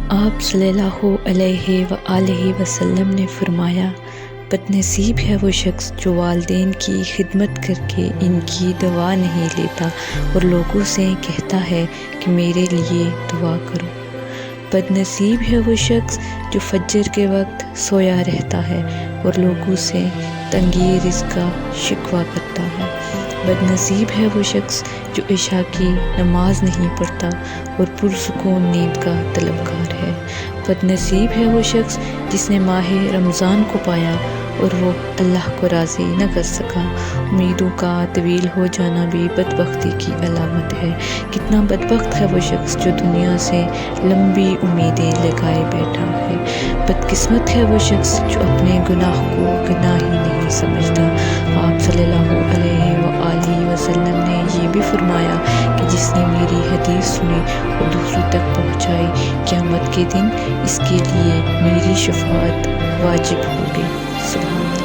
آپ صلی اللہ علیہ وآلہ وسلم نے فرمایا، بد نصیب ہے وہ شخص جو والدین کی خدمت کر کے ان کی دعا نہیں لیتا اور لوگوں سے کہتا ہے کہ میرے لیے دعا کرو۔ بد نصیب ہے وہ شخص جو فجر کے وقت سویا رہتا ہے اور لوگوں سے تنگی رزق کا شکوہ کرتا ہے۔ بد نصیب ہے وہ شخص جو عشاء کی نماز نہیں پڑھتا اور پرسکون نیند کا طلبگار ہے۔ بد نصیب ہے وہ شخص جس نے ماہ رمضان کو پایا اور وہ اللہ کو راضی نہ کر سکا۔ امیدوں کا طویل ہو جانا بھی بدبختی کی علامت ہے۔ کتنا بدبخت ہے وہ شخص جو دنیا سے لمبی امیدیں لگائے بیٹھا ہے۔ بدقسمت ہے وہ شخص جو اپنے گناہ کو گناہ ہی نہیں سمجھتا۔ آپ صلی اللہ علیہ وآلہ وسلم نے یہ بھی فرمایا کہ جس نے میری حدیث سنی اور دوسروں تک پہنچائی، قیامت کے دن اس کے لیے میری شفاعت واجب ہوگی۔ سبحان اللہ۔